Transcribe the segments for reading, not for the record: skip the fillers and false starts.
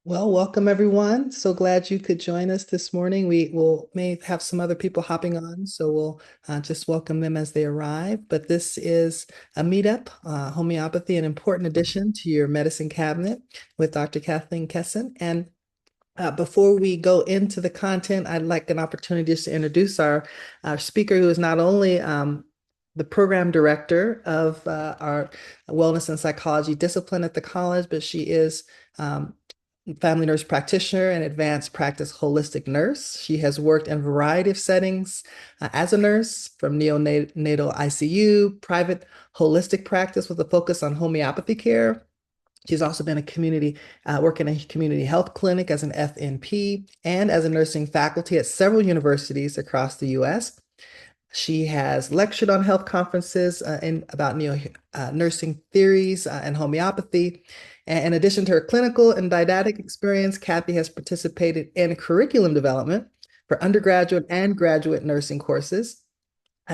Well, welcome everyone. So glad you could join us this morning. We will may have some other people hopping on, so we'll just welcome them as they arrive. But this is a meetup, homeopathy, an important addition to your medicine cabinet with Dr. Kathleen Kesson. And before we go into the content, I'd like an opportunity just to introduce our speaker, who is not only the program director of our wellness and psychology discipline at the college, but she is family nurse practitioner and advanced practice holistic nurse. She has worked in a variety of settings as a nurse, from neonatal ICU, private holistic practice with a focus on homeopathy care. She's also been working in a community health clinic as an FNP and as a nursing faculty at several universities across the US. She has lectured on health conferences about nursing theories and homeopathy. And in addition to her clinical and didactic experience, Kathy has participated in curriculum development for undergraduate and graduate nursing courses.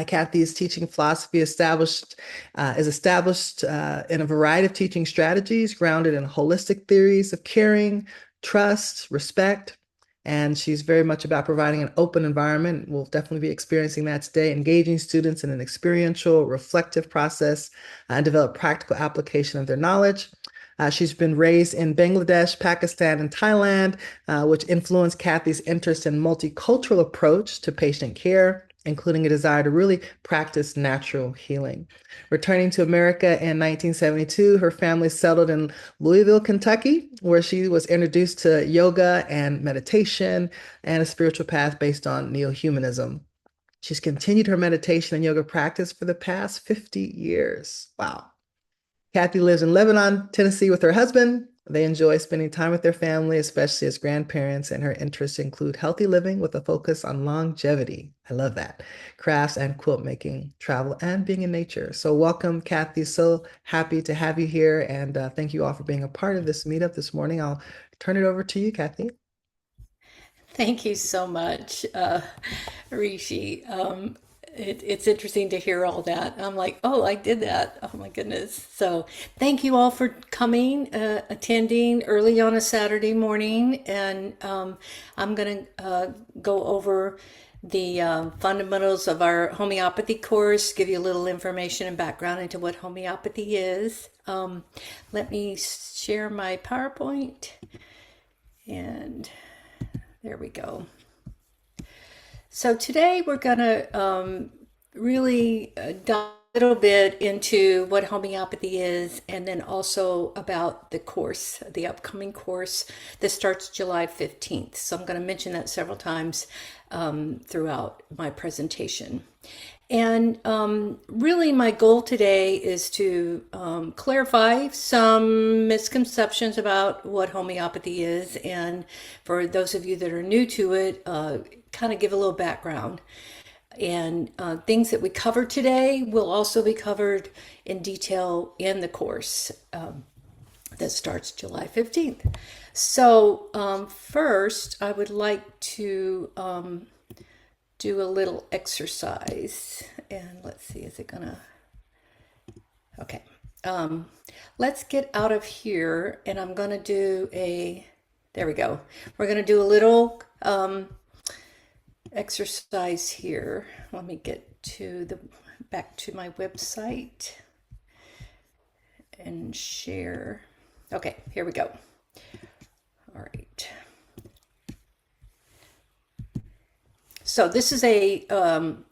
Kathy's teaching philosophy is established in a variety of teaching strategies grounded in holistic theories of caring, trust, respect, and she's very much about providing an open environment. We'll definitely be experiencing that today, engaging students in an experiential, reflective process and develop practical application of their knowledge. She's been raised in Bangladesh, Pakistan, and Thailand, which influenced Kathy's interest in multicultural approach to patient care, including a desire to really practice natural healing. Returning to America in 1972, her family settled in Louisville, Kentucky, where she was introduced to yoga and meditation and a spiritual path based on neo-humanism. She's continued her meditation and yoga practice for the past 50 years. Wow. Kathy lives in Lebanon, Tennessee with her husband. They enjoy spending time with their family, especially as grandparents, and her interests include healthy living with a focus on longevity. I love that. Crafts and quilt making, travel, and being in nature. So welcome, Kathy. So happy to have you here, and thank you all for being a part of this meetup this morning. I'll turn it over to you, Kathy. Thank you so much, Rishi. It's interesting to hear all that. I'm like, oh, I did that. Oh my goodness. So thank you all for coming, attending early on a Saturday morning. And I'm going to go over the fundamentals of our homeopathy course, give you a little information and background into what homeopathy is. Let me share my PowerPoint, and there we go. So today we're going to really dive a little bit into what homeopathy is, and then also about the course, the upcoming course that starts July 15th. So I'm going to mention that several times throughout my presentation. And really, my goal today is to clarify some misconceptions about what homeopathy is. And for those of you that are new to it, kind of give a little background. And things that we cover today will also be covered in detail in the course that starts July 15th. So, first, I would like to do a little exercise. And let's see, is it gonna? Okay. Let's get out of here, and I'm gonna do there we go. We're gonna do a little exercise here. Let me get back to my website and share. Okay, here we go. All right. So this is it's an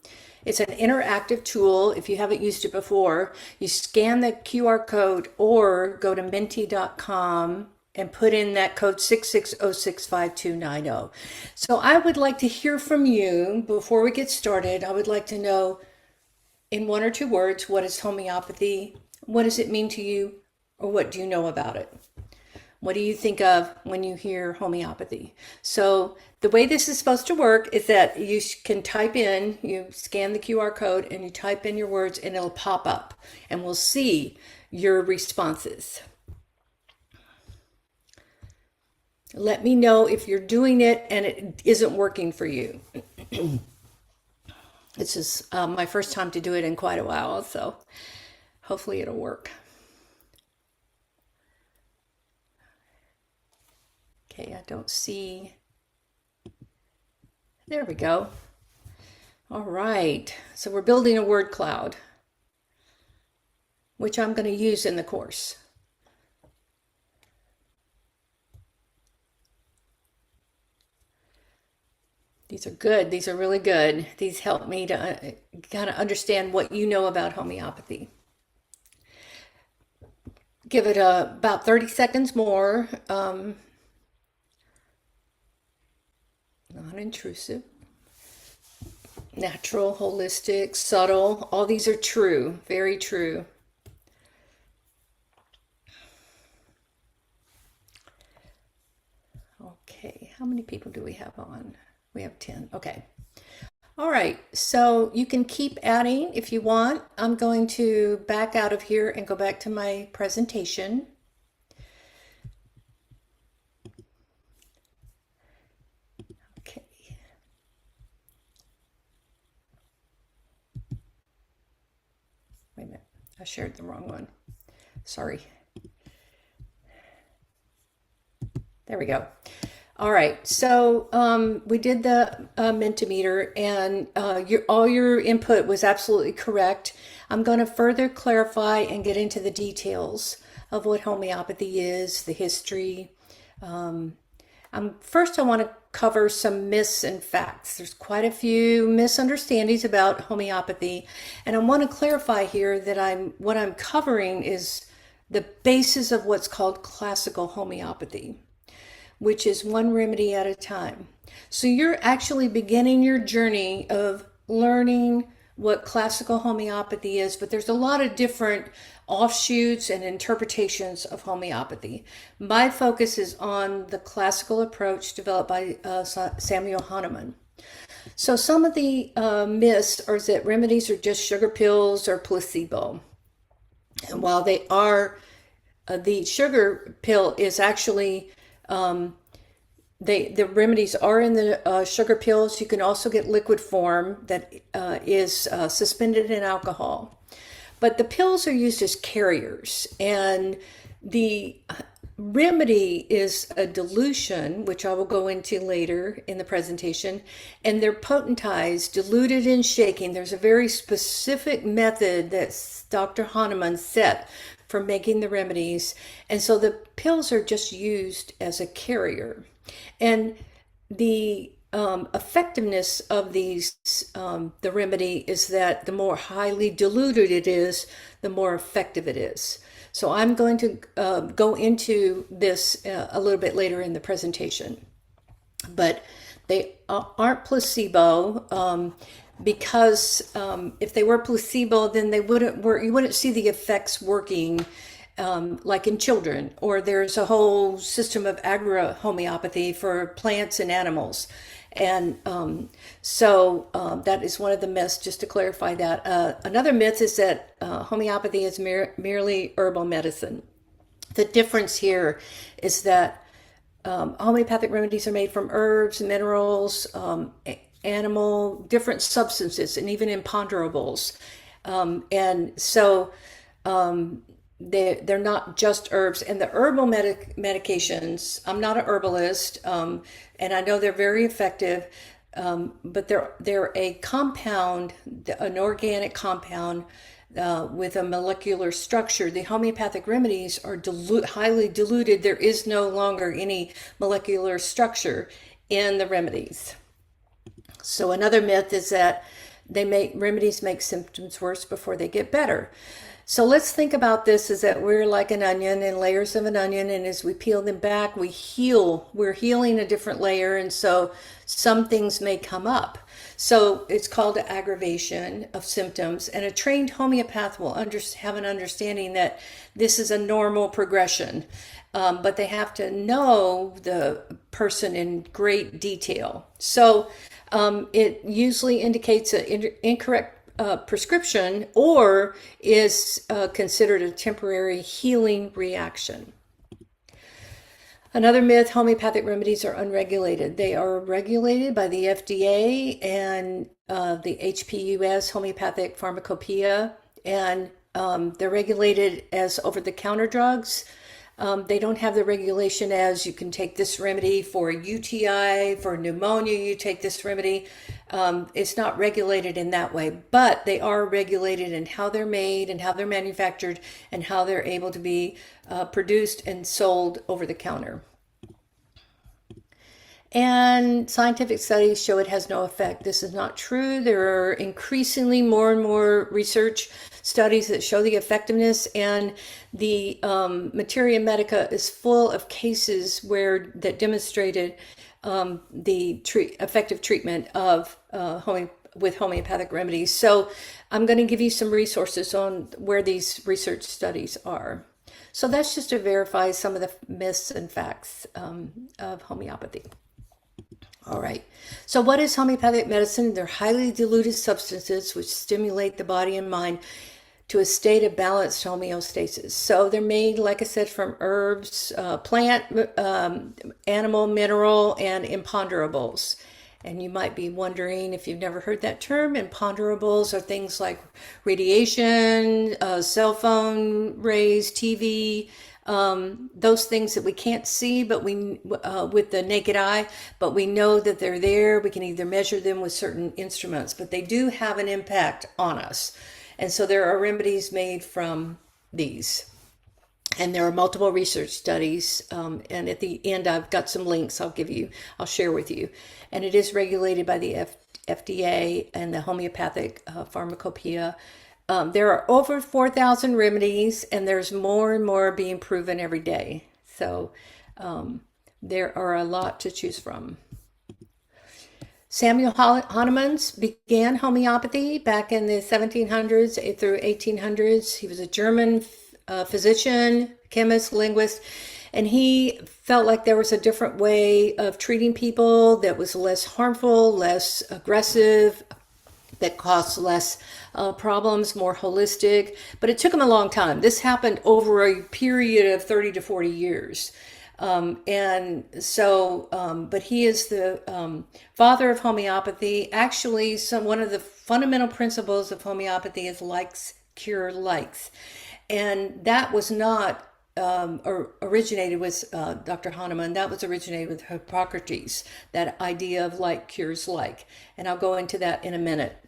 interactive tool. If you haven't used it before, you scan the QR code or go to menti.com and put in that code 66065290. So I would like to hear from you before we get started. I would like to know in one or two words, what is homeopathy? What does it mean to you? Or what do you know about it? What do you think of when you hear homeopathy? So the way this is supposed to work is that you can type in, you scan the QR code and you type in your words and it'll pop up and we'll see your responses. Let me know if you're doing it and it isn't working for you. This is my first time to do it in quite a while, so hopefully it'll work. Okay, I don't see. There we go. All right. So we're building a word cloud, which I'm going to use in the course. These are good. These are really good. These help me to kind of understand what you know about homeopathy. Give it about 30 seconds more. Non-intrusive, natural, holistic, subtle. All these are true, very true. Okay, how many people do we have on? We have 10. Okay. All right, so you can keep adding if you want. I'm going to back out of here and go back to my presentation. Okay. Wait a minute, I shared the wrong one. Sorry. There we go. All right, so we did the Mentimeter, and all your input was absolutely correct. I'm going to further clarify and get into the details of what homeopathy is, the history. First, I want to cover some myths and facts. There's quite a few misunderstandings about homeopathy, and I want to clarify here that what I'm covering is the basis of what's called classical homeopathy, which is one remedy at a time. So you're actually beginning your journey of learning what classical homeopathy is, but there's a lot of different offshoots and interpretations of homeopathy. My focus is on the classical approach developed by Samuel Hahnemann. So some of the myths are that remedies are just sugar pills or placebo. And while they are, the sugar pill is actually the remedies are in the sugar pills. You can also get liquid form that is suspended in alcohol. But the pills are used as carriers, and the remedy is a dilution, which I will go into later in the presentation, and they're potentized, diluted in shaking. There's a very specific method that Dr. Hahnemann set for making the remedies, and so the pills are just used as a carrier. And the effectiveness of the remedy is that the more highly diluted it is, the more effective it is. So I'm going to go into this a little bit later in the presentation. But they aren't placebo because if they were placebo, then they wouldn't work. You wouldn't see the effects working like in children, or there's a whole system of agro-homeopathy for plants and animals. And that is one of the myths, just to clarify that. Another myth is that homeopathy is merely herbal medicine. The difference here is that homeopathic remedies are made from herbs, minerals, animal, different substances, and even imponderables. And so they're not just herbs. And the herbal medications, I'm not an herbalist, and I know they're very effective, but they're a compound, an organic compound with a molecular structure. The homeopathic remedies are highly diluted. There is no longer any molecular structure in the remedies. So another myth is that remedies make symptoms worse before they get better. So let's think about this is that we're like an onion and layers of an onion, and as we peel them back, we heal. We're healing a different layer, and so some things may come up. So it's called an aggravation of symptoms, and a trained homeopath will have an understanding that this is a normal progression, but they have to know the person in great detail. So it usually indicates an incorrect prescription or is considered a temporary healing reaction. Another myth, homeopathic remedies are unregulated. They are regulated by the FDA and the HPUS, Homeopathic Pharmacopoeia, and they're regulated as over-the-counter drugs. They don't have the regulation as you can take this remedy for a UTI, for pneumonia, you take this remedy. It's not regulated in that way, but they are regulated in how they're made and how they're manufactured and how they're able to be produced and sold over the counter. And scientific studies show it has no effect. This is not true. There are increasingly more and more research studies that show the effectiveness, and the Materia Medica is full of cases where that demonstrated effective treatment of with homeopathic remedies. So I'm going to give you some resources on where these research studies are. So that's just to verify some of the myths and facts of homeopathy. All right. So what is homeopathic medicine? They're highly diluted substances which stimulate the body and mind to a state of balanced homeostasis. So they're made, like I said, from herbs, plant, animal, mineral, and imponderables. And you might be wondering if you've never heard that term. Imponderables are things like radiation, cell phone rays, TV, those things that we can't see, but we with the naked eye, but we know that they're there. We can either measure them with certain instruments, but they do have an impact on us. And so there are remedies made from these. And there are multiple research studies. And at the end, I've got some links I'll share with you. And it is regulated by the FDA and the Homeopathic Pharmacopoeia. There are over 4,000 remedies, and there's more and more being proven every day. So there are a lot to choose from. Samuel Hahnemann began homeopathy back in the 1700s through 1800s. He was a German physician, chemist, linguist, and he felt like there was a different way of treating people that was less harmful, less aggressive, that caused less problems, more holistic. But it took him a long time. This happened over a period of 30 to 40 years. But he is the father of homeopathy. Actually, one of the fundamental principles of homeopathy is likes cure likes. And that was not originated with Dr. Hahnemann. That was originated with Hippocrates, that idea of like cures like. And I'll go into that in a minute.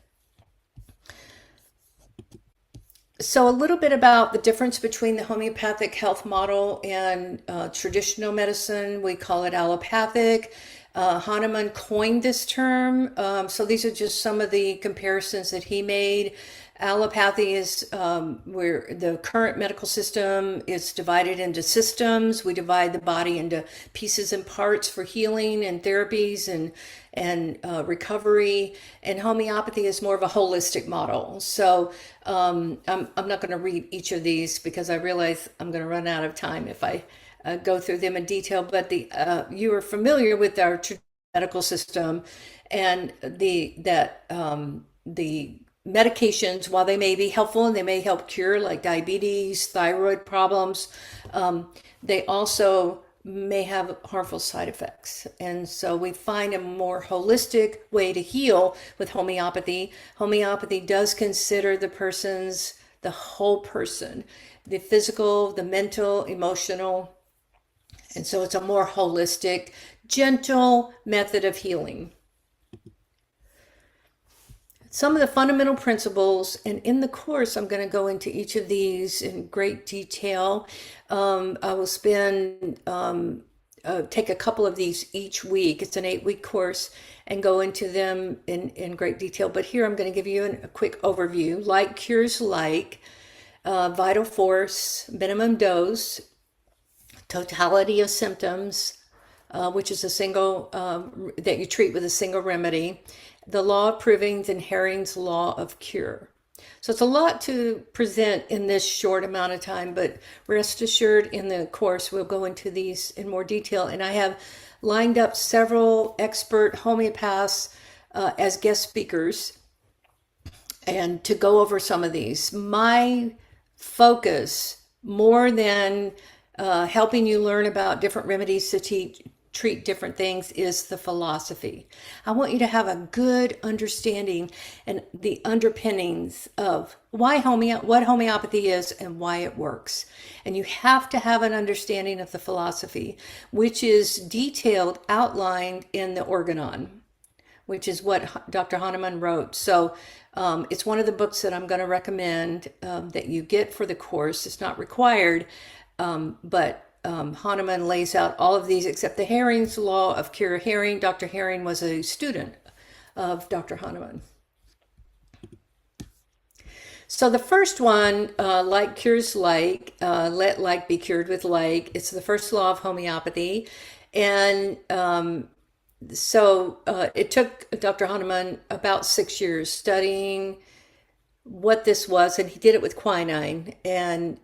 So a little bit about the difference between the homeopathic health model and traditional medicine. We call it allopathic. Hahnemann coined this term. So these are just some of the comparisons that he made. Allopathy is where the current medical system is divided into systems. We divide the body into pieces and parts for healing and therapies and recovery. And homeopathy is more of a holistic model. So I'm not going to read each of these because I realize I'm going to run out of time if I go through them in detail. But you are familiar with our medical system, and the medications, while they may be helpful and they may help cure like diabetes, thyroid problems, they also may have harmful side effects. And so we find a more holistic way to heal with homeopathy. Homeopathy does consider the whole person, the physical, the mental, emotional. And so it's a more holistic, gentle method of healing. Some of the fundamental principles, and in the course, I'm going to go into each of these in great detail. I will take a couple of these each week. It's an 8-week course, and go into them in great detail. But here I'm going to give you a quick overview. Like cures like, vital force, minimum dose, totality of symptoms, which is a single, that you treat with a single remedy. The law of provings and Herring's law of cure. So it's a lot to present in this short amount of time, but rest assured in the course we'll go into these in more detail. And I have lined up several expert homeopaths as guest speakers and to go over some of these. My focus, more than helping you learn about different remedies to treat different things is the philosophy. I want you to have a good understanding and the underpinnings of what homeopathy is and why it works. And you have to have an understanding of the philosophy, which is detailed, outlined in the Organon, which is what Dr. Hahnemann wrote. So it's one of the books that I'm going to recommend that you get for the course. It's not required, but Hahnemann lays out all of these except the Herring's Law of Cure. Dr. Herring was a student of Dr. Hahnemann. So the first one, like cures like, let like be cured with like. It's the first law of homeopathy. And it took Dr. Hahnemann about 6 years studying what this was, and he did it with quinine. And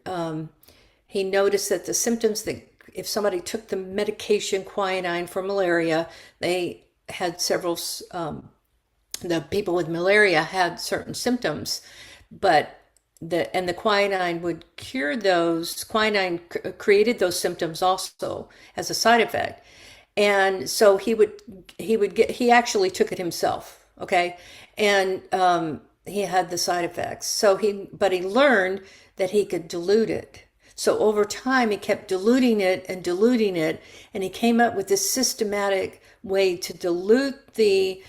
he noticed that the symptoms that if somebody took the medication quinine for malaria, they had several, the people with malaria had certain symptoms, but the quinine would cure those. Quinine created those symptoms also as a side effect. And so he actually took it himself, okay? And he had the side effects. But he learned that he could dilute it. So over time, he kept diluting it, and he came up with this systematic way to dilute the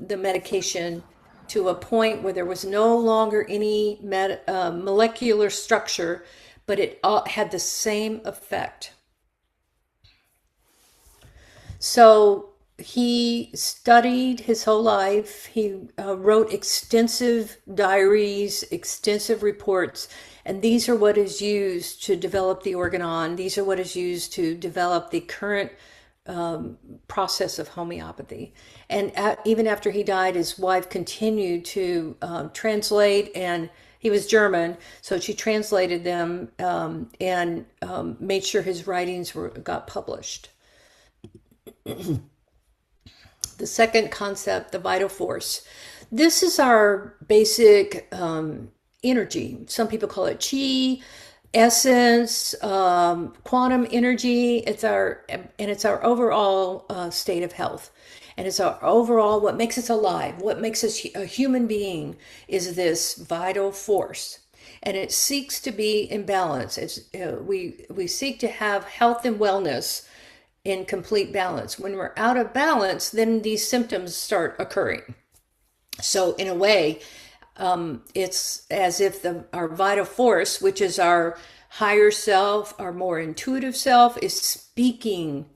medication to a point where there was no longer any molecular structure, but it all had the same effect. So he studied his whole life. He wrote extensive diaries, extensive reports, and these are what is used to develop the organon. These are what is used to develop the current process of homeopathy. And even after he died, his wife continued to translate, and he was German, so she translated them and made sure his writings got published. The second concept, the vital force. This is our basic energy. Some people call it chi, essence, quantum energy. It's our overall state of health. And it's our overall, what makes us alive, what makes us a human being is this vital force. And it seeks to be in balance. We seek to have health and wellness in complete balance. When we're out of balance, then these symptoms start occurring. So in a way, it's as if our vital force, which is our higher self, our more intuitive self, is speaking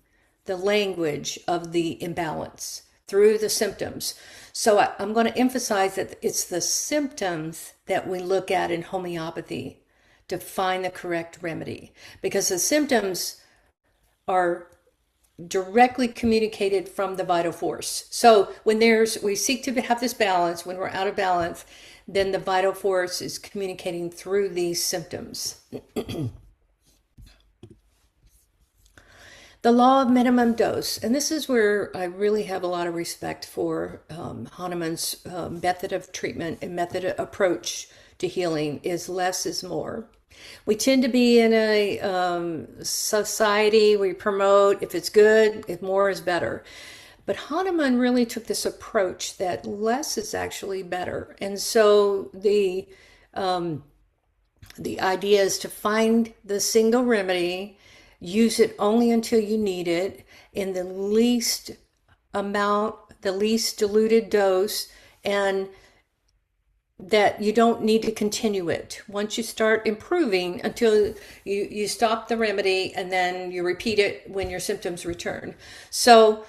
the language of the imbalance through the symptoms. So I'm going to emphasize that it's the symptoms that we look at in homeopathy to find the correct remedy, because the symptoms are directly communicated from the vital force. So when we seek to have this balance, when we're out of balance, then the vital force is communicating through these symptoms. The law of minimum dose, and this is where I really have a lot of respect for Hahnemann's method of treatment and method of approach to healing, is less is more. We tend to be in a society, we promote if it's good, if more is better. But Hahnemann really took this approach that less is actually better. And so the idea is to find the single remedy, use it only until you need it in the least amount, the least diluted dose, and that you don't need to continue it. Once you start improving, until you stop the remedy, and then you repeat it when your symptoms return. So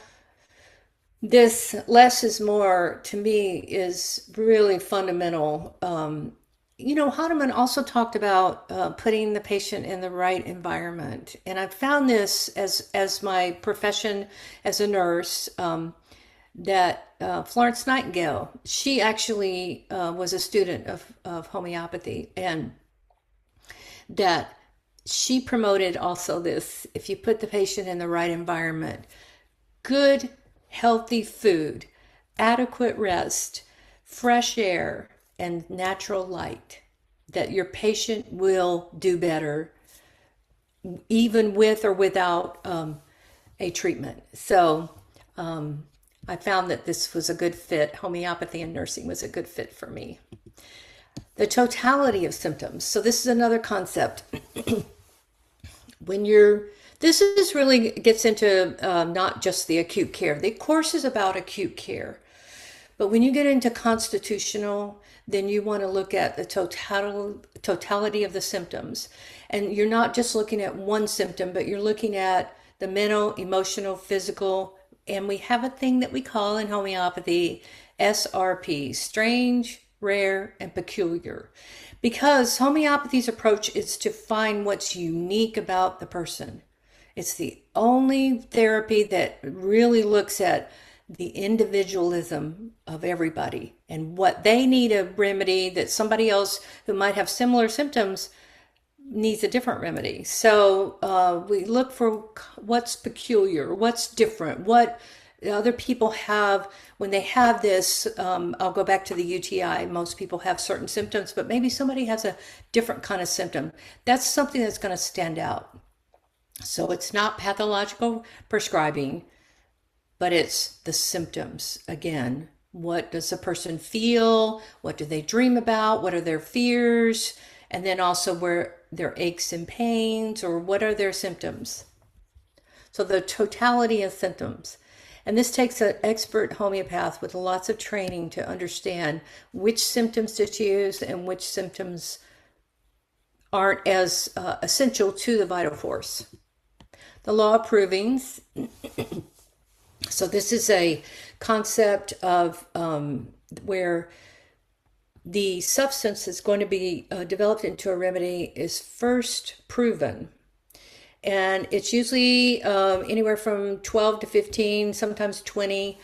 this less is more, to me, is really fundamental. Hahnemann also talked about putting the patient in the right environment. And I've found this as my profession as a nurse, that Florence Nightingale, she actually was a student of homeopathy, and that she promoted also this: if you put the patient in the right environment, good, healthy food, adequate rest, fresh air, and natural light, that your patient will do better, even with or without a treatment. So I found that this was a good fit. Homeopathy and nursing was a good fit for me. The totality of symptoms. So this is another concept. When you're This is really gets into not just the acute care. The course is about acute care, but when you get into constitutional, then you want to look at the totality of the symptoms. And you're not just looking at one symptom, but you're looking at the mental, emotional, physical. And we have a thing that we call in homeopathy SRP, strange, rare, and peculiar. Because homeopathy's approach is to find what's unique about the person. It's the only therapy that really looks at the individualism of everybody and what they need a remedy that somebody else who might have similar symptoms needs a different remedy. So we look for what's peculiar, what's different, what other people have when they have this. I'll go back to the UTI. Most people have certain symptoms, but maybe somebody has a different kind of symptom. That's something that's going to stand out. So it's not pathological prescribing, but it's the symptoms. Again, what does a person feel? What do they dream about? What are their fears? And then also where their aches and pains, or what are their symptoms? So the totality of symptoms. And this takes an expert homeopath with lots of training to understand which symptoms to choose and which symptoms aren't as essential to the vital force. The law of provings. So this is a concept of where the substance that's going to be developed into a remedy is first proven. And it's usually anywhere from 12 to 15, sometimes 20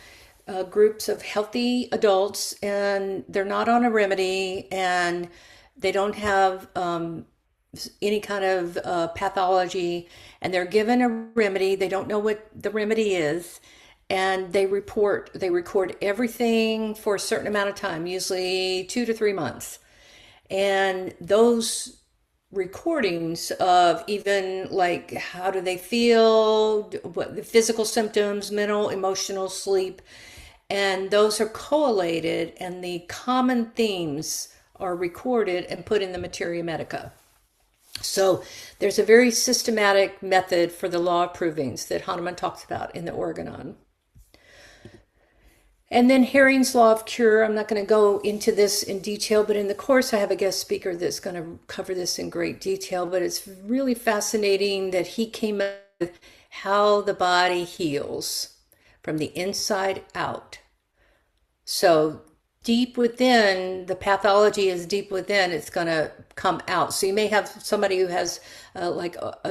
groups of healthy adults, and they're not on a remedy, and they don't have any kind of pathology, and they're given a remedy. They don't know what the remedy is, and they record everything for a certain amount of time, usually 2 to 3 months. And those recordings of even like how do they feel, what the physical symptoms, mental, emotional, sleep, and those are collated, and the common themes are recorded and put in the Materia Medica. So there's a very systematic method for the law of provings that Hahnemann talks about in the Organon. And then Herring's law of cure. I'm not going to go into this in detail, but in the course I have a guest speaker that's going to cover this in great detail. But it's really fascinating that he came up with how the body heals from the inside out. So deep within, the pathology is deep within, it's going to come out. So you may have somebody who has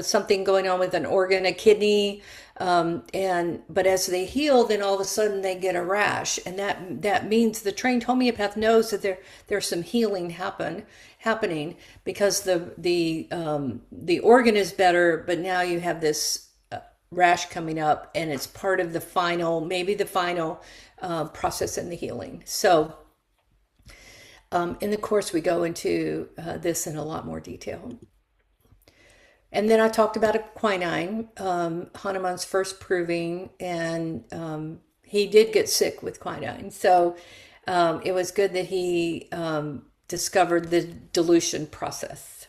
something going on with an organ, a kidney, but as they heal, then all of a sudden they get a rash, and that means the trained homeopath knows that there's some healing happening because the organ is better, but now you have this rash coming up, and it's part of the final, maybe the final process in the healing. So in the course, we go into this in a lot more detail. And then I talked about a quinine, Hahnemann's first proving, and he did get sick with quinine. So it was good that he discovered the dilution process.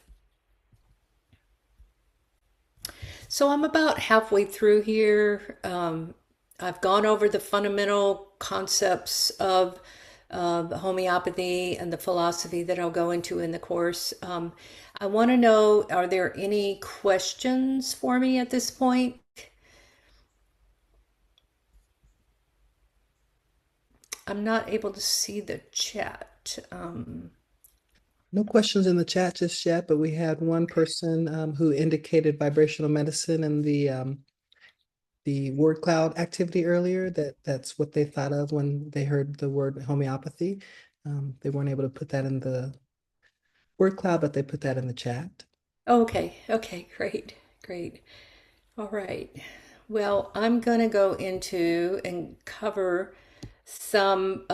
So I'm about halfway through here. I've gone over the fundamental concepts of homeopathy and the philosophy that I'll go into in the course. I want to know, are there any questions for me at this point? I'm not able to see the chat. No questions in the chat just yet, but we had one person who indicated vibrational medicine and the word cloud activity earlier, that's what they thought of when they heard the word homeopathy. They weren't able to put that in the word cloud, but they put that in the chat. Okay, okay, great, great. All right. Well, I'm going to go into and cover some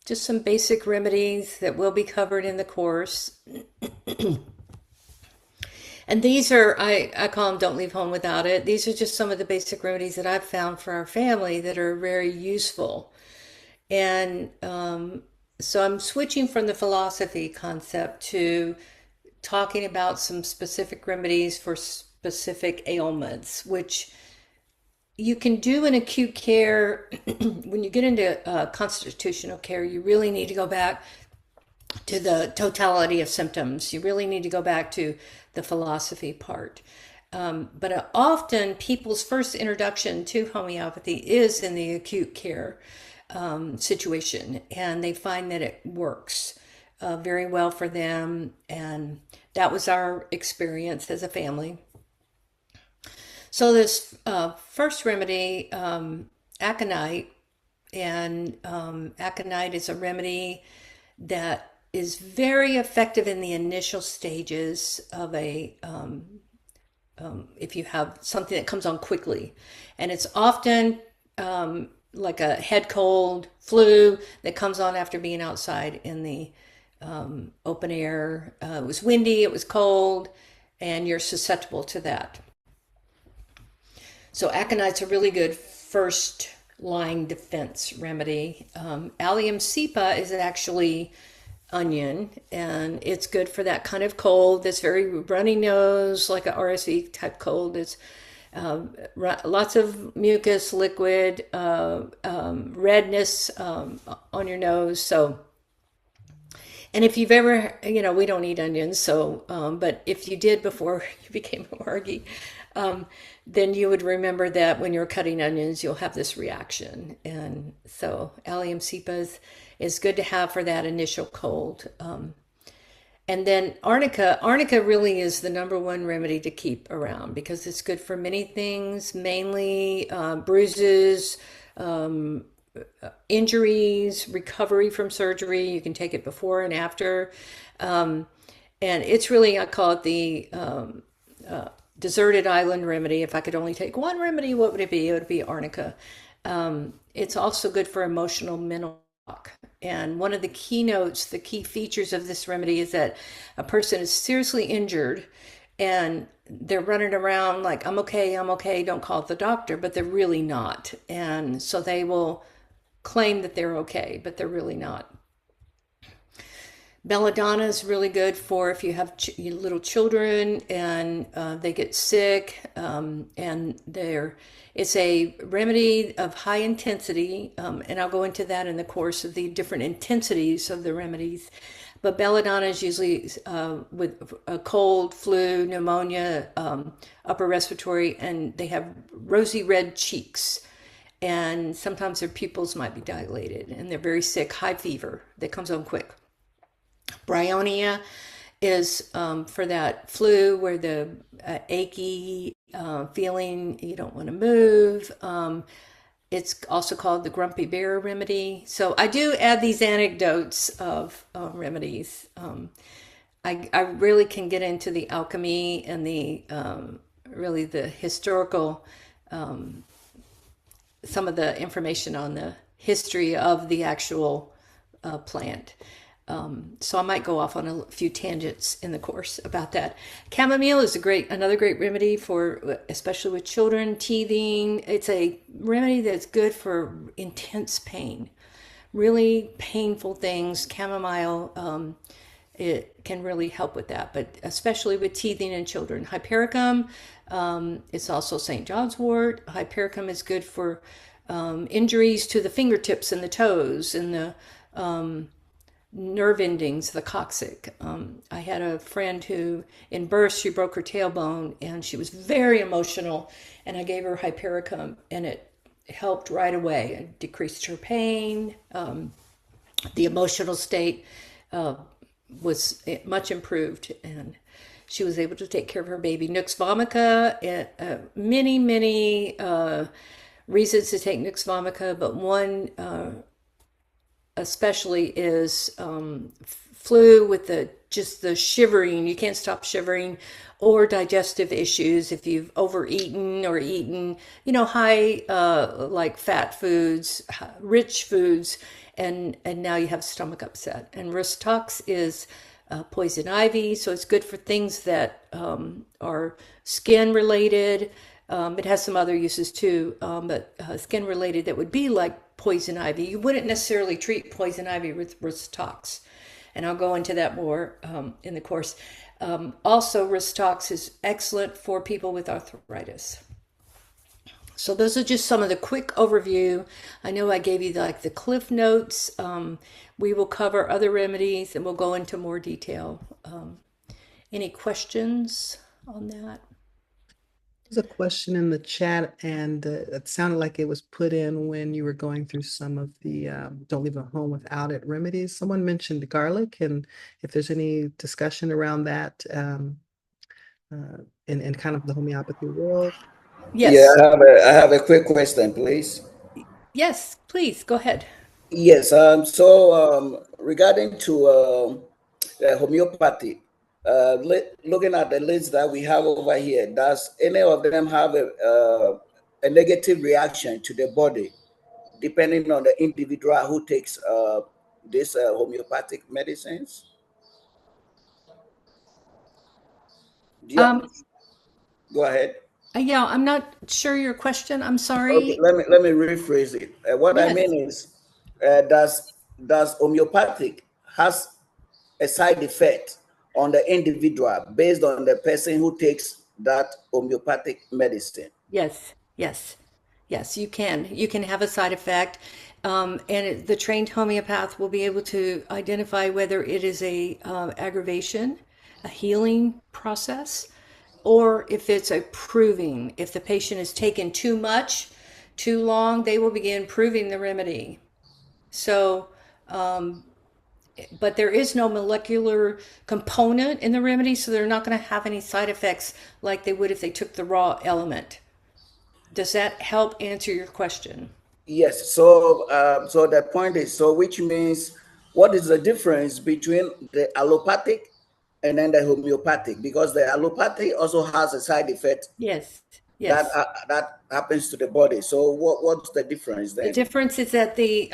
just some basic remedies that will be covered in the course. And these are, I call them don't leave home without it. These are just some of the basic remedies that I've found for our family that are very useful. And so I'm switching from the philosophy concept to talking about some specific remedies for specific ailments, which you can do in acute care. When you get into constitutional care, you really need to go back to the totality of symptoms. You really need to go back to the philosophy part. But often people's first introduction to homeopathy is in the acute care situation, and they find that it works very well for them. And that was our experience as a family. So, this first remedy, aconite, and aconite is a remedy that is very effective in the initial stages of if you have something that comes on quickly. And it's often like a head cold, flu that comes on after being outside in the open air. It was windy, it was cold, and you're susceptible to that. So aconite's a really good first line defense remedy. Allium cepa is actually onion, and it's good for that kind of cold. That's very runny nose, like a RSV type cold. It's lots of mucus, liquid, redness on your nose. So, and if you've ever, we don't eat onions, so, but if you did before you became a Margie, then you would remember that when you're cutting onions, you'll have this reaction. And so allium cepa is good to have for that initial cold. And then arnica. Arnica really is the number one remedy to keep around because it's good for many things, mainly bruises, injuries, recovery from surgery. You can take it before and after. And it's really, I call it the deserted island remedy. If I could only take one remedy, what would it be? It would be arnica. It's also good for emotional mental block. And one of the keynotes, the key features of this remedy is that a person is seriously injured and they're running around like, I'm okay, don't call the doctor, but they're really not. And so they will claim that they're okay, but they're really not. Belladonna is really good for if you have little children and they get sick, and it's a remedy of high intensity, and I'll go into that in the course of the different intensities of the remedies. But belladonna is usually with a cold, flu, pneumonia, upper respiratory, and they have rosy red cheeks. And sometimes their pupils might be dilated, and they're very sick, high fever that comes on quick. Bryonia is for that flu where the achy feeling, you don't want to move. It's also called the grumpy bear remedy. So I do add these anecdotes of remedies. I really can get into the alchemy and the really the historical, some of the information on the history of the actual plant. So I might go off on a few tangents in the course about that. Chamomile is another great remedy for, especially with children, teething. It's a remedy that's good for intense pain, really painful things. Chamomile, it can really help with that, but especially with teething in children. Hypericum, it's also St. John's wort. Hypericum is good for injuries to the fingertips and the toes and the nerve endings, the coccyx. I had a friend who, in birth, she broke her tailbone and she was very emotional. And I gave her hypericum and it helped right away. It decreased her pain. The emotional state was much improved. And she was able to take care of her baby. Nux vomica, many reasons to take Nux vomica, but one especially is flu with just the shivering. You can't stop shivering, or digestive issues if you've overeaten or eaten, high like fat foods, rich foods, and now you have stomach upset. And Ristox is poison ivy. So it's good for things that are skin related. It has some other uses too, but skin related that would be like poison ivy. You wouldn't necessarily treat poison ivy with Ristox, and I'll go into that more in the course. Also, Ristox is excellent for people with arthritis. So those are just some of the quick overview. I know I gave you like the cliff notes. We will cover other remedies and we'll go into more detail. Any questions on that? There's a question in the chat, and it sounded like it was put in when you were going through some of the don't leave a home without it remedies. Someone mentioned garlic, and if there's any discussion around that in kind of the homeopathy world. Yeah, Yes. I have a quick question, please. Yes, please go ahead. Yes, regarding to homeopathy, looking at the list that we have over here, does any of them have a negative reaction to the body, depending on the individual who takes this homeopathic medicines? Yeah, Um, go ahead. yeah, I'm not sure your question. I'm Okay, sorry. let me rephrase it. What I Yes. mean is, does homeopathic has a side effect on the individual based on the person who takes that homeopathic medicine? Yes, yes, yes, you can. You can have a side effect, the trained homeopath will be able to identify whether it is a aggravation, a healing process, or if it's a proving. If the patient has taken too much, too long, they will begin proving the remedy. So, but there is no molecular component in the remedy, so they're not going to have any side effects like they would if they took the raw element. Does that help answer your question? Yes. So the point is, so which means, what is the difference between the allopathic and then the homeopathic? Because the allopathy also has a side effect Yes, yes. that happens to the body. So what's the difference The then? difference is that the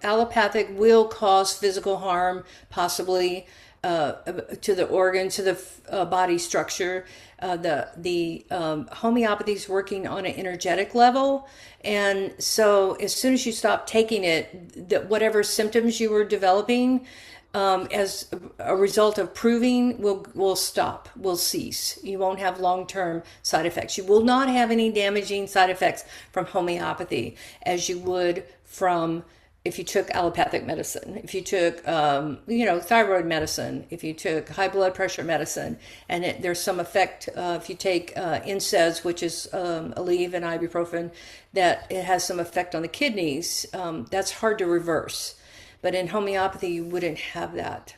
allopathic will cause physical harm, possibly to the organ, to the body structure. The homeopathy is working on an energetic level, and so as soon as you stop taking it, that whatever symptoms you were developing as a result of proving will stop, will cease. You won't have long-term side effects. You will not have any damaging side effects from homeopathy as you would from if you took allopathic medicine, if you took thyroid medicine, if you took high blood pressure medicine, and there's some effect if you take NSAIDs, which is Aleve and ibuprofen, that it has some effect on the kidneys. That's hard to reverse. But in homeopathy, you wouldn't have that.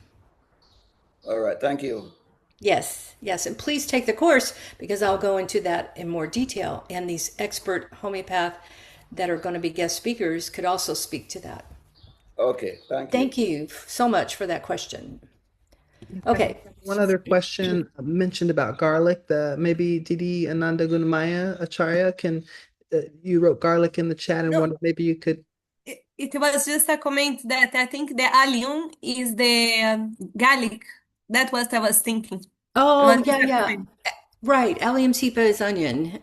All right, thank you. Yes, yes. And please take the course because I'll go into that in more detail. And these expert homeopath that are going to be guest speakers could also speak to that. Okay, thank you. Thank you so much for that question. Okay. Okay. One other question mentioned about garlic. The maybe Didi Ananda Gunamaya Acharya can you wrote garlic in the chat and No, wondered maybe you could. it was just a comment that I think the allium is the garlic. That was I was thinking. It Oh, was yeah, just a yeah. comment. Right. Allium cepa is onion.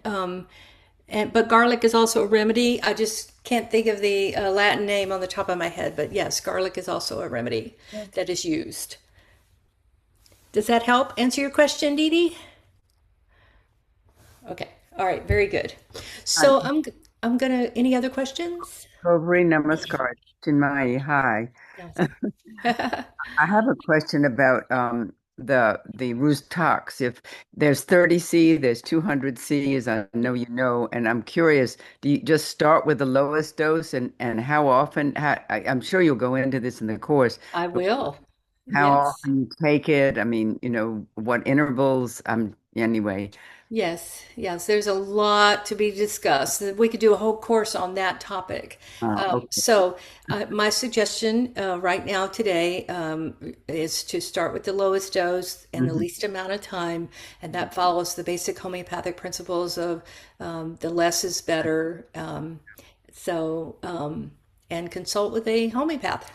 But garlic is also a remedy. I just can't think of the Latin name on the top of my head. But yes, garlic is also a remedy that is used. Does that help answer your question, Dee Dee? Okay. All right. Very good. So I'm gonna. Any other questions? Kobri Namaskar, Chinmai. Hi. Yes. I have a question about the roost tox. If there's 30C, there's 200C, as I know you know, and I'm curious, do you just start with the lowest dose and how often? I'm sure you'll go into this in the course, I but will. how Yes. often you take it? I mean, what intervals? Anyway. Yes, yes, there's a lot to be discussed. We could do a whole course on that topic. Okay. My suggestion right now today is to start with the lowest dose and the Mhm. least amount of time, and that follows the basic homeopathic principles of the less is better. So, and consult with a homeopath.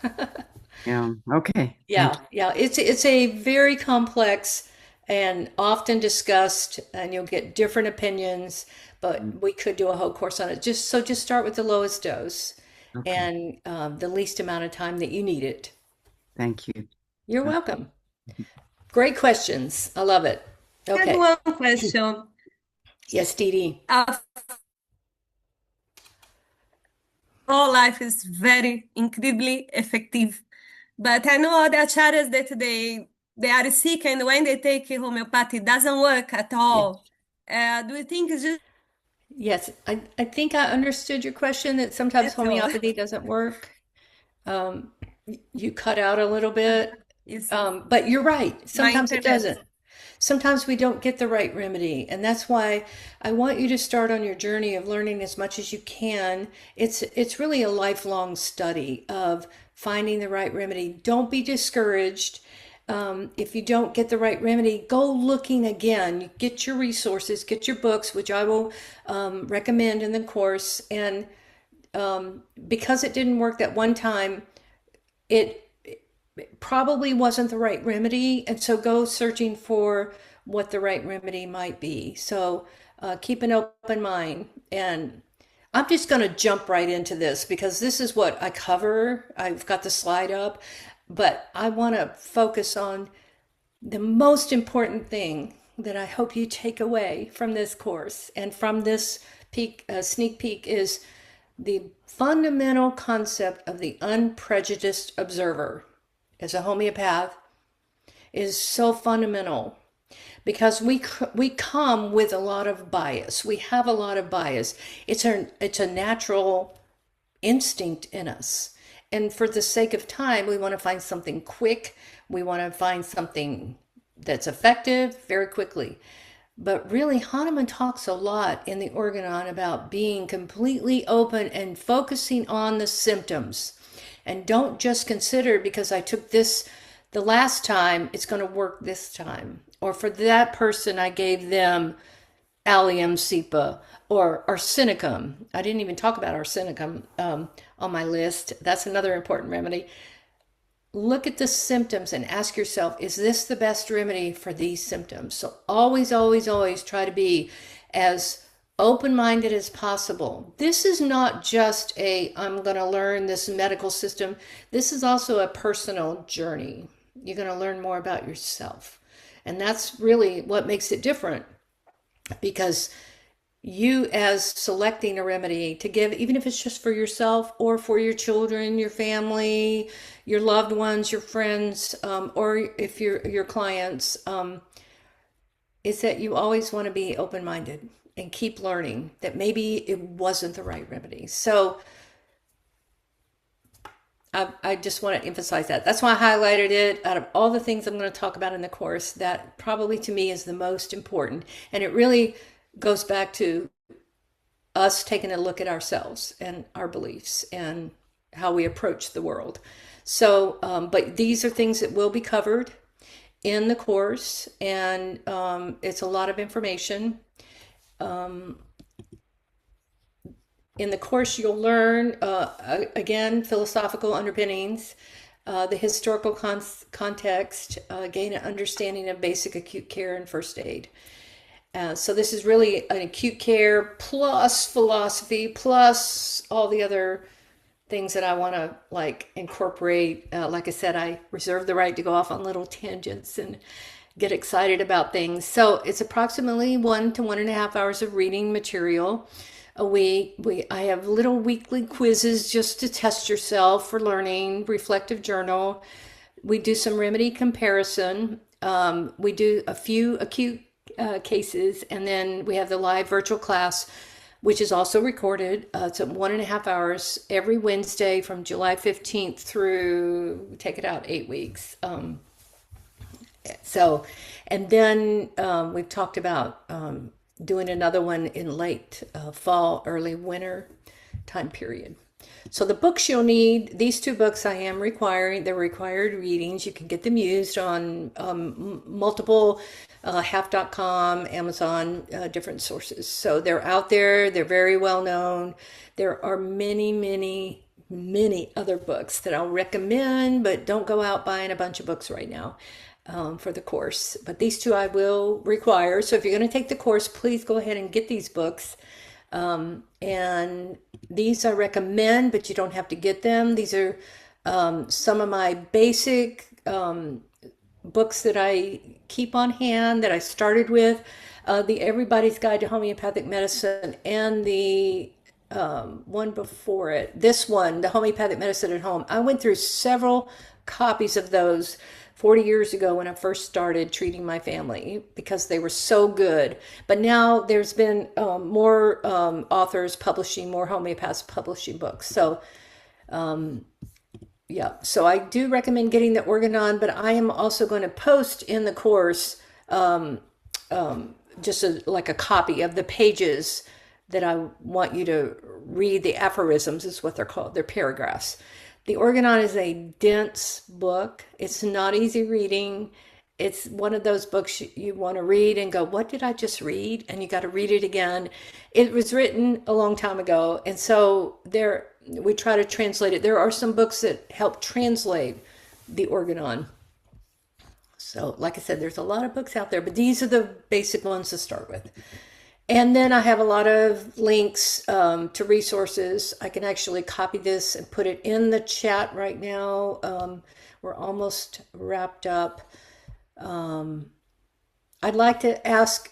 Yeah. Okay. Thank Yeah, yeah. It's a very complex and often discussed, and you'll get different opinions, you. but we could do a whole course on it. Just start with the lowest dose Okay. and the least amount of time that you need it. Thank you. You're Okay. welcome. Great questions. I love it. I had Okay. one question. Yes, Dee Dee. All life is very incredibly effective. But I know other acharyas that they are sick and when they take homeopathy it doesn't work at Yes. all. Do you think it's just Yes, I think I understood your question that sometimes that's all? homeopathy doesn't work. Um, you cut out a little bit, Is but you're right. my Sometimes it internet. doesn't. Sometimes we don't get the right remedy, and that's why I want you to start on your journey of learning as much as you can. It's really a lifelong study of finding the right remedy. Don't be discouraged. If you don't get the right remedy, go looking again. Get your resources, get your books, which I will recommend in the course. And because it didn't work that one time, it probably wasn't the right remedy. And so go searching for what the right remedy might be. So keep an open mind. And I'm just going to jump right into this because this is what I cover. I've got the slide up, but I want to focus on the most important thing that I hope you take away from this course and from this sneak peek is the fundamental concept of the unprejudiced observer as a homeopath is so fundamental because we come with a lot of bias. We have a lot of bias. It's a natural instinct in us. And for the sake of time, we want to find something quick. We want to find something that's effective very quickly. But really, Hahnemann talks a lot in the Organon about being completely open and focusing on the symptoms. And don't just consider because I took this the last time, it's going to work this time. Or for that person, I gave them allium cepa or arsenicum. I didn't even talk about arsenicum on my list. That's another important remedy. Look at the symptoms and ask yourself, is this the best remedy for these symptoms? So always, always, always try to be as open-minded as possible. This is not just I'm going to learn this medical system. This is also a personal journey. You're going to learn more about yourself. And that's really what makes it different because you as selecting a remedy to give, even if it's just for yourself or for your children, your family, your loved ones, your friends, or if you're your clients, is that you always want to be open-minded and keep learning that maybe it wasn't the right remedy. So I just want to emphasize that. That's why I highlighted it. Out of all the things I'm going to talk about in the course, that probably to me is the most important. And it really goes back to us taking a look at ourselves and our beliefs and how we approach the world. So, but these are things that will be covered in the course, and it's a lot of information. In the course, you'll learn, again, philosophical underpinnings, the historical context, gain an understanding of basic acute care and first aid. So this is really an acute care plus philosophy plus all the other things that I want to like incorporate. Like I said, I reserve the right to go off on little tangents and get excited about things. So it's approximately 1 to 1.5 hours of reading material a week. I have little weekly quizzes just to test yourself for learning, reflective journal. We do some remedy comparison. We do a few acute cases, and then we have the live virtual class, which is also recorded. It's at 1.5 hours every Wednesday from July 15th through, take it out, 8 weeks. So, and then we've talked about doing another one in late fall, early winter time period. So the books you'll need, these two books I am requiring, they're required readings. You can get them used on multiple half.com, Amazon, different sources. So they're out there, they're very well known. There are many, many, many other books that I'll recommend, but don't go out buying a bunch of books right now for the course. But these two I will require. So if you're going to take the course, please go ahead and get these books. And these I recommend, but you don't have to get them. These are some of my basic books that I keep on hand that I started with, the Everybody's Guide to Homeopathic Medicine, and the one before it, this one, the Homeopathic Medicine at Home. I went through several copies of those 40 years ago when I first started treating my family because they were so good. But now there's been more authors publishing, more homeopaths publishing books. So yeah, so I do recommend getting the Organon, but I am also going to post in the course just like a copy of the pages that I want you to read. The aphorisms is what they're called. They're paragraphs. The Organon is a dense book. It's not easy reading. It's one of those books you want to read and go, what did I just read? And you got to read it again. It was written a long time ago. And so we try to translate it. There are some books that help translate the Organon. So like I said, there's a lot of books out there, but these are the basic ones to start with. And then I have a lot of links to resources. I can actually copy this and put it in the chat right now. We're almost wrapped up. I'd like to ask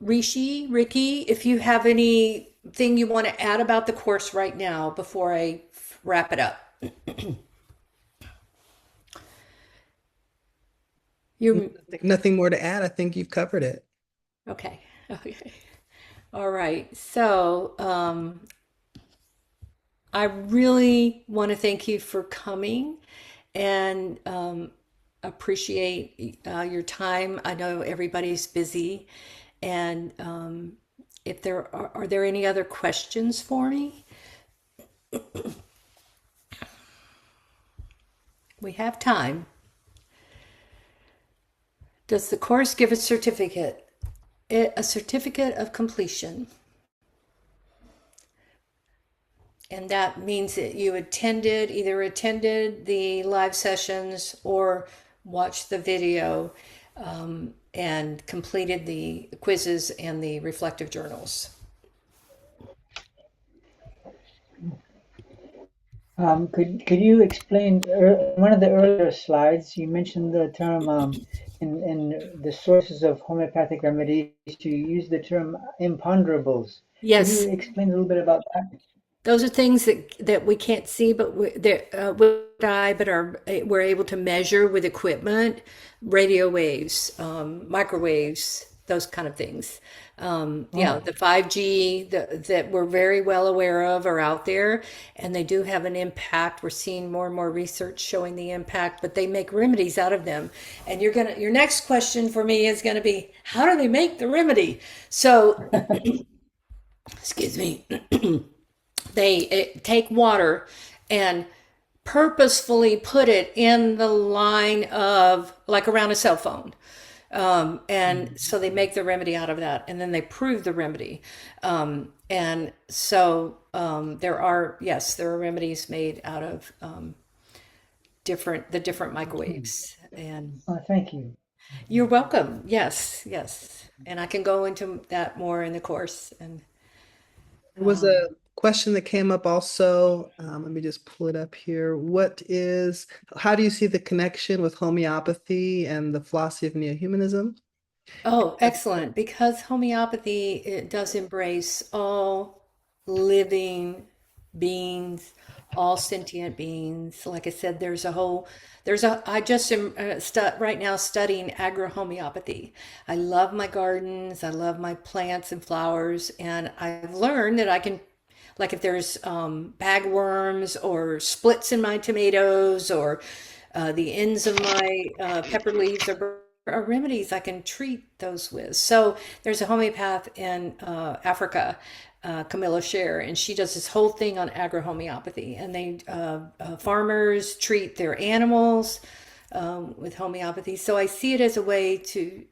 Ricky, if you have anything you want to add about the course right now before I wrap it up. You Nothing more to add. I think you've covered it. okay? Okay. All right. So I really want to thank you for coming and appreciate your time. I know everybody's busy, and if are there any other questions for me? We have time. Does the course give a certificate? A certificate of completion. And that means that you either attended the live sessions or watched the video and completed the quizzes and the reflective journals. Could you explain one of the earlier slides? You mentioned the term in the sources of homeopathic remedies. You use the term imponderables. Could Yes. you explain a little bit about that? Those are things that we can't see, but we're able to measure with equipment, radio waves, microwaves, those kind of things. Yeah, the 5G that we're very well aware of are out there, and they do have an impact. We're seeing more and more research showing the impact, but they make remedies out of them. And your next question for me is gonna be, how do they make the remedy? So, excuse me. They take water and purposefully put it in the line of, like, around a cell phone. And so they make the remedy out of that, and then they prove the remedy. And so there are remedies made out of different microwaves. And Thank you. you're welcome. Yes, yes. And I can go into that more in the course. And There was a question that came up also. Let me just pull it up here. How do you see the connection with homeopathy and the philosophy of neo-humanism? Oh, excellent. Because homeopathy, it does embrace all living beings, all sentient beings. Like I said, I just am right now studying agrohomeopathy. I love my gardens, I love my plants and flowers, and I've learned that I can, like if there's bagworms or splits in my tomatoes or the ends of my pepper leaves are remedies I can treat those with. So there's a homeopath in Africa, Camilla Scher, and she does this whole thing on agrohomeopathy. And farmers treat their animals with homeopathy. So I see it as a way to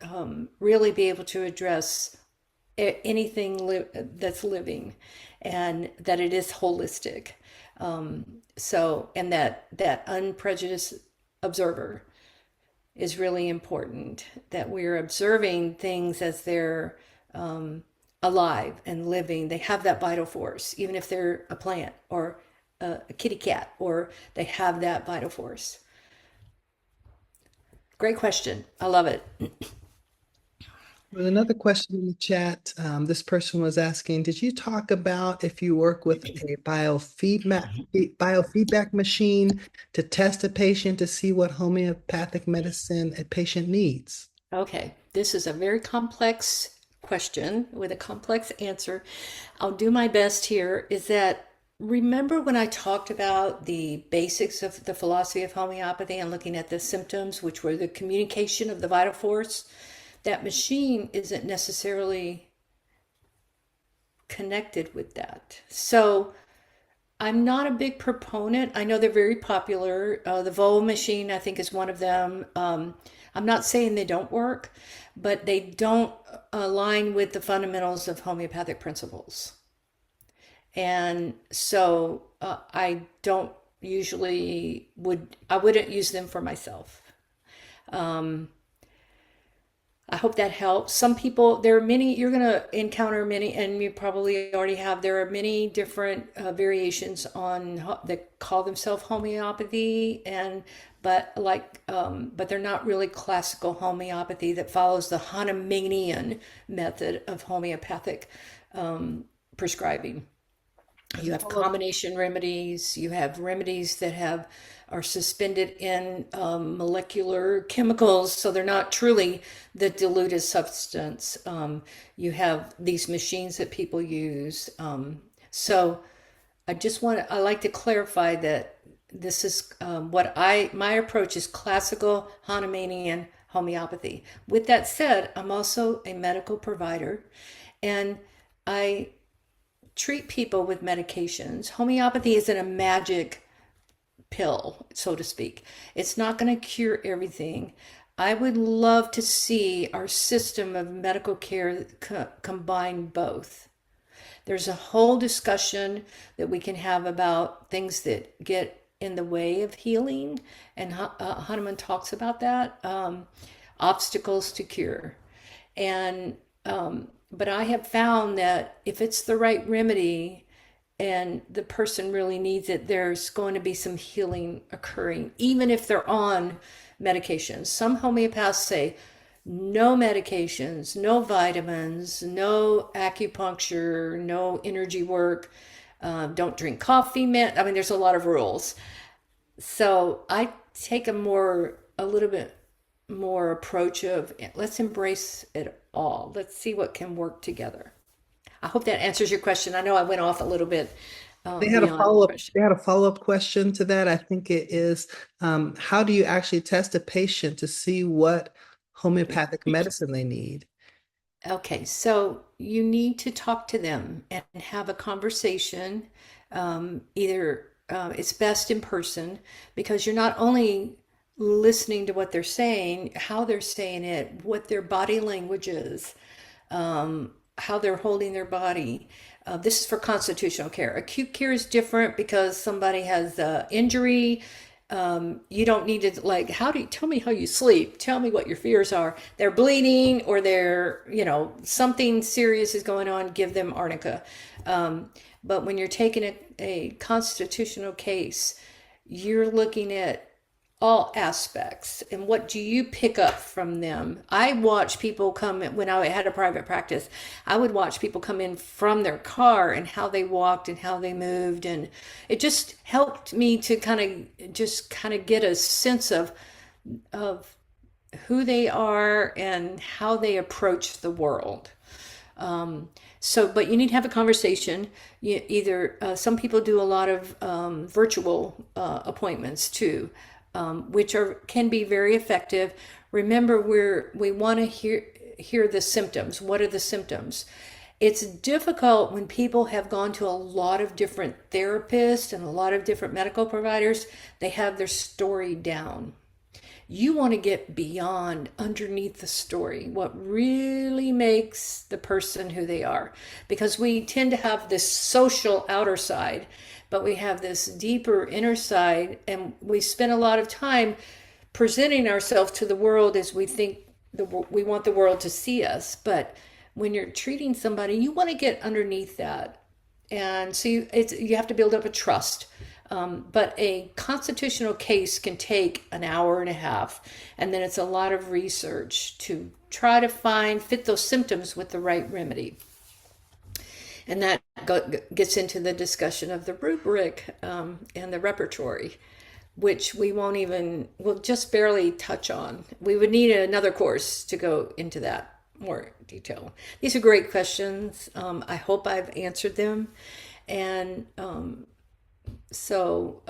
really be able to address anything that's living, and that it is holistic. So, and that unprejudiced observer is really important, that we're observing things as they're alive and living. They have that vital force, even if they're a plant or a kitty cat, or they have that vital force. Great question. I love it. Well, another question in the chat, this person was asking, did you talk about if you work with a biofeedback machine to test a patient to see what homeopathic medicine a patient needs? Okay, this is a very complex question with a complex answer. I'll do my best here. Is that, remember when I talked about the basics of the philosophy of homeopathy and looking at the symptoms, which were the communication of the vital force? That machine isn't necessarily connected with that. So I'm not a big proponent. I know they're very popular. The Vol machine, I think, is one of them. I'm not saying they don't work, but they don't align with the fundamentals of homeopathic principles. And so I don't usually I wouldn't use them for myself. I hope that helps. Some people, there are many, you're going to encounter many, and you probably already have, there are many different variations on that call themselves homeopathy, and but they're not really classical homeopathy that follows the Hahnemannian method of homeopathic prescribing. You have combination remedies. You have remedies that are suspended in molecular chemicals, so they're not truly the diluted substance. You have these machines that people use. So I like to clarify that this is my approach is classical Hahnemannian homeopathy. With that said, I'm also a medical provider, and I treat people with medications. Homeopathy isn't a magic pill, so to speak. It's not going to cure everything. I would love to see our system of medical care combine both. There's a whole discussion that we can have about things that get in the way of healing, and Hahnemann talks about that, obstacles to cure. And but I have found that if it's the right remedy and the person really needs it, there's going to be some healing occurring, even if they're on medications. Some homeopaths say no medications, no vitamins, no acupuncture, no energy work, don't drink coffee. I mean, there's a lot of rules. So I take a little bit more approach of let's embrace it all. Let's see what can work together. I hope that answers your question. I know I went off a little bit They had a beyond the follow-up, question. they had a follow-up question to that. I think it is, how do you actually test a patient to see what homeopathic medicine they need? Okay, so you need to talk to them and have a conversation. Either it's best in person, because you're not only listening to what they're saying, how they're saying it, what their body language is, how they're holding their body. This is for constitutional care. Acute care is different because somebody has injury. You don't need to, like, how do you tell me how you sleep? Tell me what your fears are. They're bleeding, or something serious is going on, give them arnica. But when you're taking a constitutional case, you're looking at all aspects, and what do you pick up from them? I watch people come in, when I had a private practice, I would watch people come in from their car and how they walked and how they moved, and it just helped me to kind of get a sense of who they are and how they approach the world. But you need to have a conversation. Some people do a lot of virtual appointments too, which can be very effective. Remember, we want to hear the symptoms. What are the symptoms? It's difficult when people have gone to a lot of different therapists and a lot of different medical providers. They have their story down. You want to get beyond, underneath the story, what really makes the person who they are. Because we tend to have this social outer side, but we have this deeper inner side, and we spend a lot of time presenting ourselves to the world as we think we want the world to see us. But when you're treating somebody, you want to get underneath that, and so you have to build up a trust. But a constitutional case can take an hour and a half, and then it's a lot of research to try to fit those symptoms with the right remedy. And that gets into the discussion of the rubric and the repertory, which we'll just barely touch on. We would need another course to go into that more detail. These are great questions. I hope I've answered them. And One more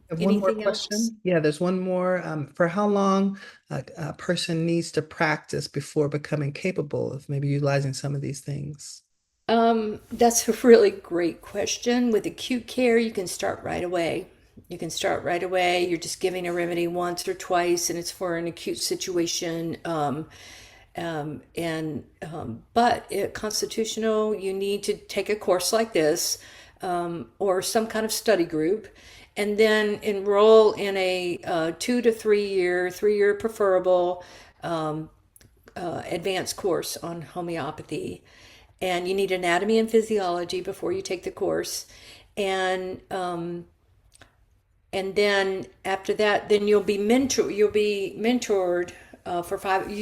anything else? question. Yeah, there's one more. For how long a person needs to practice before becoming capable of maybe utilizing some of these things? That's a really great question. With acute care, you can start right away. You can start right away. You're just giving a remedy once or twice, and it's for an acute situation. But constitutional, you need to take a course like this, or some kind of study group, and then enroll in a 2 to 3 year, 3 year preferable, advanced course on homeopathy. And you need anatomy and physiology before you take the course. And then after that, then you'll be mentored for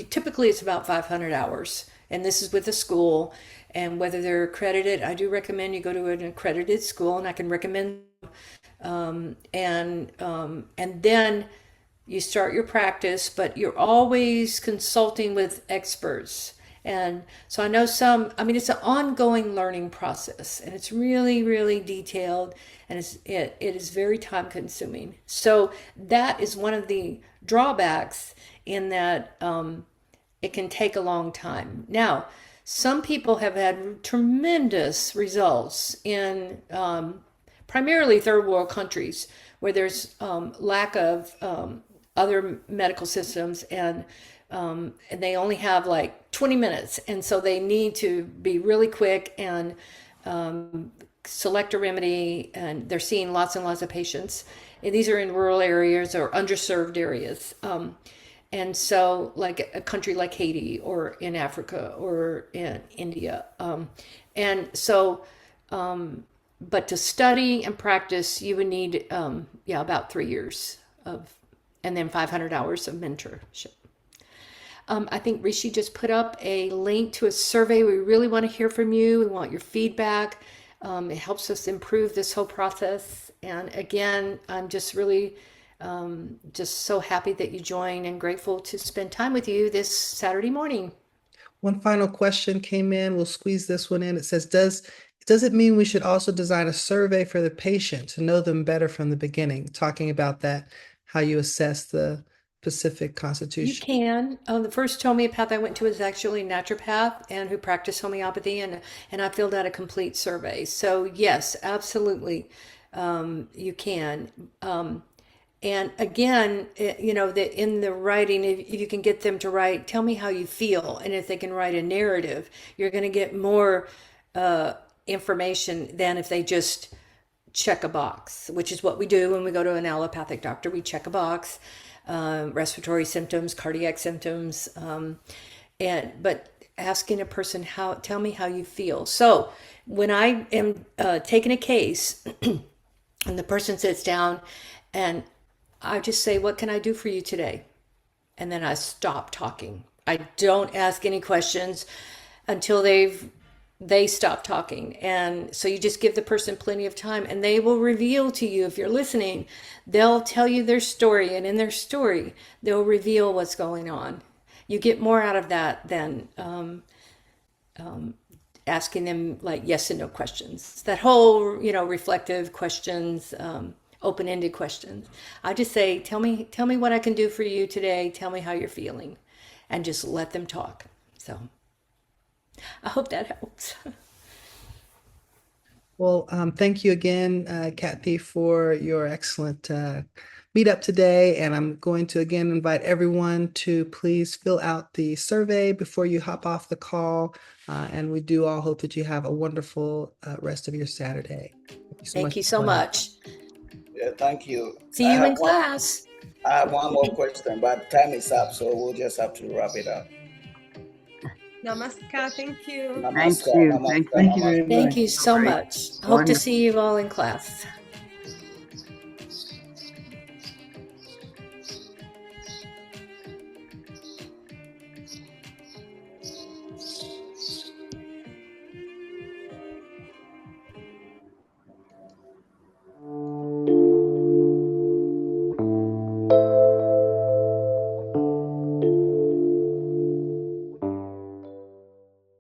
typically it's about 500 hours. And this is with a school. And whether they're accredited, I do recommend you go to an accredited school, and I can recommend. And then you start your practice, but you're always consulting with experts. And so I know it's an ongoing learning process, and it's really, really detailed, and it is very time consuming. So that is one of the drawbacks, in that it can take a long time. Now, some people have had tremendous results in primarily third world countries, where there's lack of other medical systems, and they only have like 20 minutes, and so they need to be really quick and select a remedy, and they're seeing lots and lots of patients. And these are in rural areas or underserved areas. And so, like a country like Haiti, or in Africa, or in India. And so, but to study and practice, you would need, about 3 years and then 500 hours of mentorship. I think Rishi just put up a link to a survey. We really want to hear from you. We want your feedback. It helps us improve this whole process. And again, I'm just really just so happy that you joined, and grateful to spend time with you this Saturday morning. One final question came in. We'll squeeze this one in. It says, does it mean we should also design a survey for the patient to know them better from the beginning? Talking about that, how you assess the specific You constitution. can. The first homeopath I went to was actually a naturopath, and who practiced homeopathy, and I filled out a complete survey. So yes, absolutely, you can. And again, in the writing, if you can get them to write, tell me how you feel, and if they can write a narrative, you're going to get more information than if they just check a box, which is what we do when we go to an allopathic doctor. We check a box, respiratory symptoms, cardiac symptoms, but asking a person, tell me how you feel. So when I am taking a case, and the person sits down, and I just say, what can I do for you today? And then I stop talking. I don't ask any questions until they stop talking. And so you just give the person plenty of time, and they will reveal to you, if you're listening, they'll tell you their story, and in their story, they'll reveal what's going on. You get more out of that than asking them like yes and no questions. That whole, reflective questions, open-ended questions. I just say, tell me what I can do for you today. Tell me how you're feeling, and just let them talk. So I hope that helps. Well, thank you again, Kathy, for your excellent meetup today. And I'm going to again invite everyone to please fill out the survey before you hop off the call. And we do all hope that you have a wonderful rest of your Saturday. Thank you for so joining. much. Yeah, thank you. See you in class. I have one more question, but time is up, so we'll just have to wrap it up. Namaskar. Thank you. Namaskar, you. namaskar, Thank you. Thank you namaskar. very Thank much. you so Great. much. Hope to see you all in class.